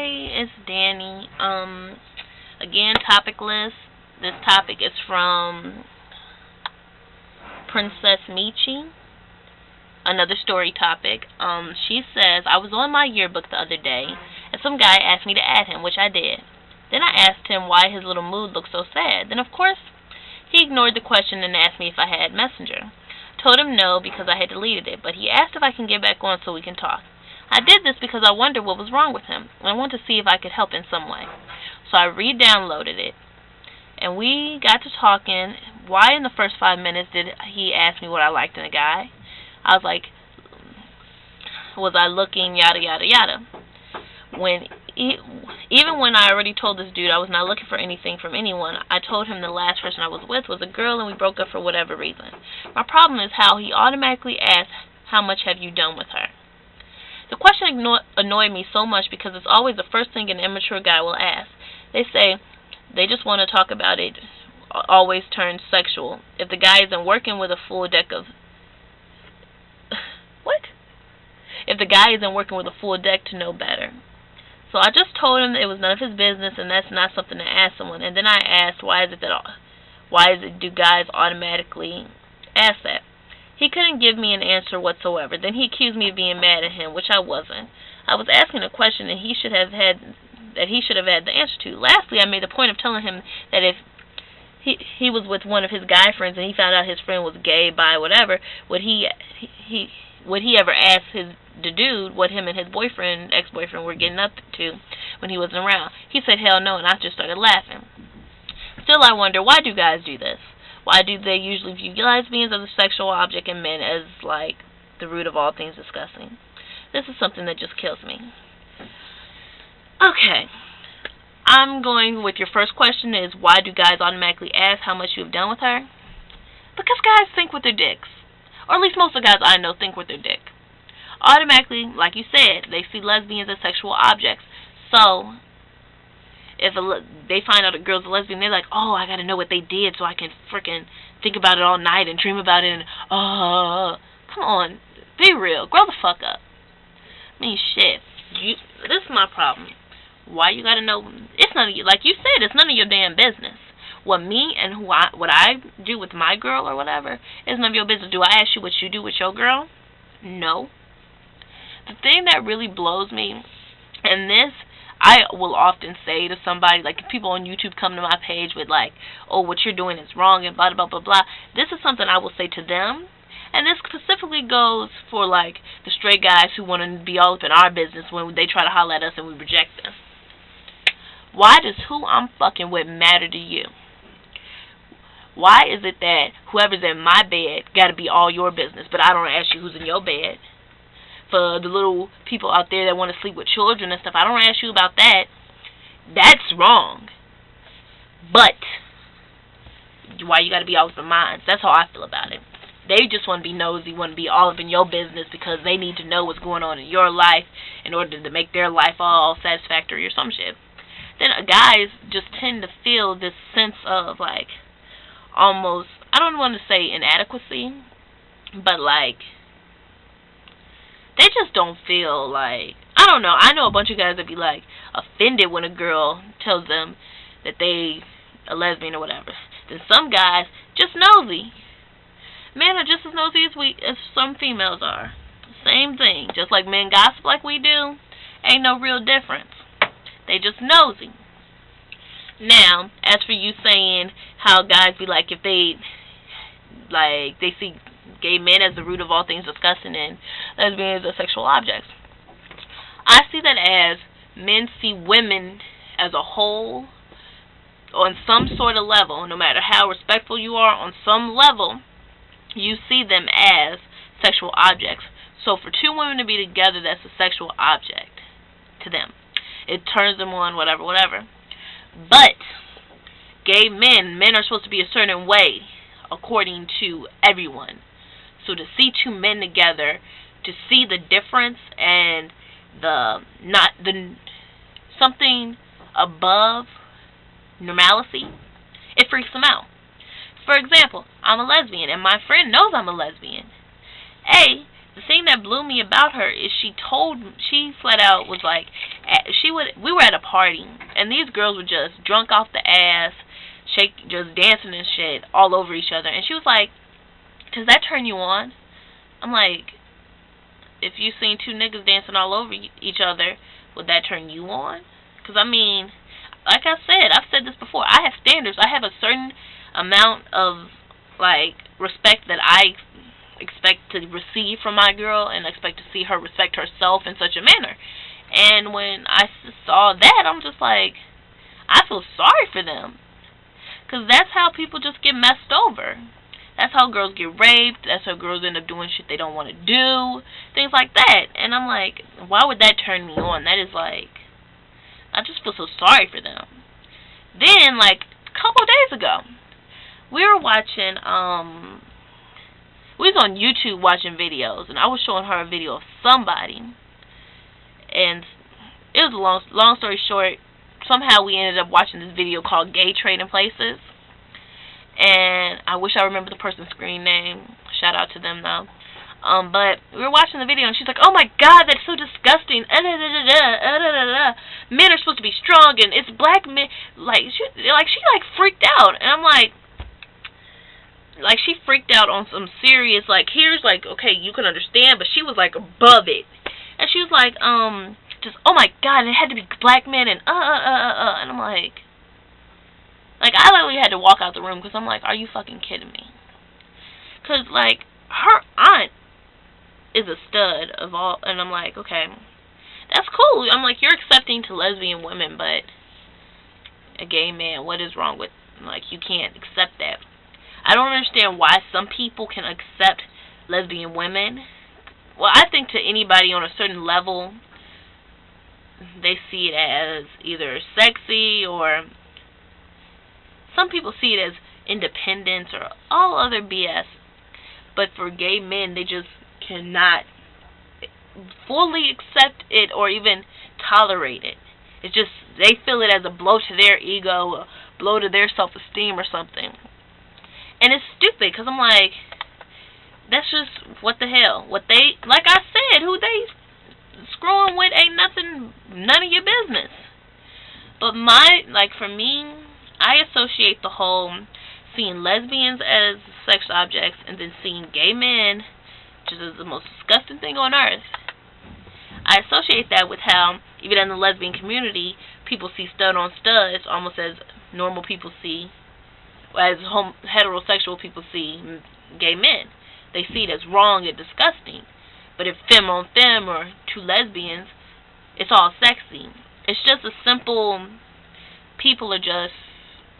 Hey, it's Danny. Again, topic list. This topic is from Princezzmeechie. Another story topic. She says, I was on my yearbook the other day, and some guy asked me to add him, which I did. Then I asked him why his little mood looked so sad. Then, of course, he ignored the question and asked me if I had Messenger. Told him no because I had deleted it, but he asked if I can get back on so we can talk. I did this because I wondered what was wrong with him, and I wanted to see if I could help in some way. So I re-downloaded it, and we got to talking. Why in the first 5 minutes did he ask me what I liked in a guy? I was like, was I looking, yada, yada, yada. Even when I already told this dude I was not looking for anything from anyone, I told him the last person I was with was a girl and we broke up for whatever reason. My problem is how he automatically asked, how much have you done with her? The question annoyed me so much because it's always the first thing an immature guy will ask. They say they just want to talk about it, always turns sexual. If the guy isn't working with a full deck of... What? If the guy isn't working with a full deck to know better. So I just told him that it was none of his business and that's not something to ask someone. And then I asked, why do guys automatically ask that? He couldn't give me an answer whatsoever. Then he accused me of being mad at him, which I wasn't. I was asking a question that he should have had the answer to. Lastly, I made a point of telling him that if he was with one of his guy friends and he found out his friend was gay, bi, whatever, would he ever ask the dude what him and his ex-boyfriend were getting up to when he wasn't around? He said hell no, and I just started laughing. Still, I wonder, why do guys do this? Why do they usually view lesbians as a sexual object and men as, like, the root of all things disgusting? This is something that just kills me. Okay. I'm going with your first question is, why do guys automatically ask how much you've done with her? Because guys think with their dicks. Or at least most of the guys I know think with their dick. Automatically, like you said, they see lesbians as sexual objects. So, if they find out a girl's a lesbian, they're like, oh, I gotta know what they did so I can freaking think about it all night and dream about it and, come on, be real, grow the fuck up. I mean, shit, this is my problem. Why you gotta know? It's none of you, like you said, it's none of your damn business. What I do with my girl or whatever is none of your business. Do I ask you what you do with your girl? No. The thing that really blows me, and this I will often say to somebody, like if people on YouTube come to my page with like, oh, what you're doing is wrong and blah, blah, blah, blah. This is something I will say to them. And this specifically goes for like the straight guys who want to be all up in our business when they try to holler at us and we reject them. Why does who I'm fucking with matter to you? Why is it that whoever's in my bed got to be all your business, but I don't ask you who's in your bed? For the little people out there that want to sleep with children and stuff, I don't ask you about that. That's wrong. But why you got to be all up in mine? That's how I feel about it. They just want to be nosy, want to be all up in your business because they need to know what's going on in your life in order to make their life all satisfactory or some shit. Then guys just tend to feel this sense of like almost, I don't want to say inadequacy, but like they just don't feel like, I don't know. I know a bunch of guys that be like offended when a girl tells them that they a lesbian or whatever. Then some guys just nosy. Men are just as nosy as some females are. Same thing. Just like men gossip like we do, ain't no real difference. They just nosy. Now, as for you saying how guys be like if they see gay men as the root of all things disgusting and lesbians as sexual objects. I see that as men see women as a whole on some sort of level, no matter how respectful you are, on some level, you see them as sexual objects. So for two women to be together, that's a sexual object to them. It turns them on, whatever, whatever. But gay men are supposed to be a certain way according to everyone. So to see two men together, to see the difference and something above normalcy, it freaks them out. For example, I'm a lesbian and my friend knows I'm a lesbian. The thing that blew me about her is she flat out was like, We were at a party, and these girls were just drunk off the ass, just dancing and shit all over each other. And she was like, "Does that turn you on?" I'm like, "If you seen two niggas dancing all over each other, would that turn you on?" Because, I mean, like I said, I've said this before, I have standards. I have a certain amount of, like, respect that I expect to receive from my girl, and expect to see her respect herself in such a manner. And when I saw that, I'm just like, I feel sorry for them. Because that's how people just get messed over. That's how girls get raped. That's how girls end up doing shit they don't want to do. Things like that. And I'm like, why would that turn me on? That is like, I just feel so sorry for them. Then, like, a couple of days ago, we were watching, we was on YouTube watching videos, and I was showing her a video of somebody. And it was a long story short, somehow we ended up watching this video called Gay Trading Places. And I wish I remember the person's screen name. Shout out to them, though. But we were watching the video, and she's like, "Oh my God, that's so disgusting. Men are supposed to be strong, and it's black men." She freaked out, and I'm like, she freaked out on some serious, like, here's, like, okay, you can understand, but she was, like, above it. And she was like, just, "Oh my God, it had to be black men," and and I'm like, I literally had to walk out the room, because I'm like, are you fucking kidding me? Because, like, her aunt is a stud of all, and I'm like, okay, that's cool. I'm like, you're accepting to lesbian women, but a gay man, what is wrong with, like, you can't accept that. I don't understand why some people can accept lesbian women. Well, I think to anybody on a certain level, they see it as either sexy, or some people see it as independence or all other BS. But for gay men, they just cannot fully accept it or even tolerate it. It's just, they feel it as a blow to their ego, a blow to their self-esteem or something. And it's stupid, because I'm like, that's just, what the hell? What they, like I said, who they screwing with ain't none of your business. But for me, I associate the whole seeing lesbians as sex objects, and then seeing gay men, which is the most disgusting thing on earth. I associate that with how, even in the lesbian community, people see stud on studs almost as normal people see, as heterosexual people see gay men. They see it as wrong and disgusting. But if femme on femme or two lesbians, it's all sexy. It's just a simple, people are just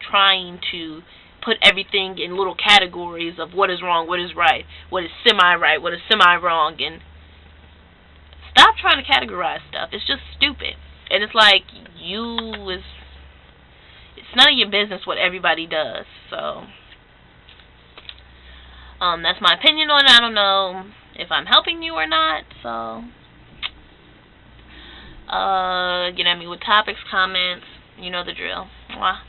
trying to put everything in little categories of what is wrong, what is right, what is semi-right, what is semi-wrong, and stop trying to categorize stuff. It's just stupid. And it's like, it's none of your business what everybody does. So, that's my opinion on it. I don't know if I'm helping you or not. So, get at me with topics, comments. You know the drill. Mwah.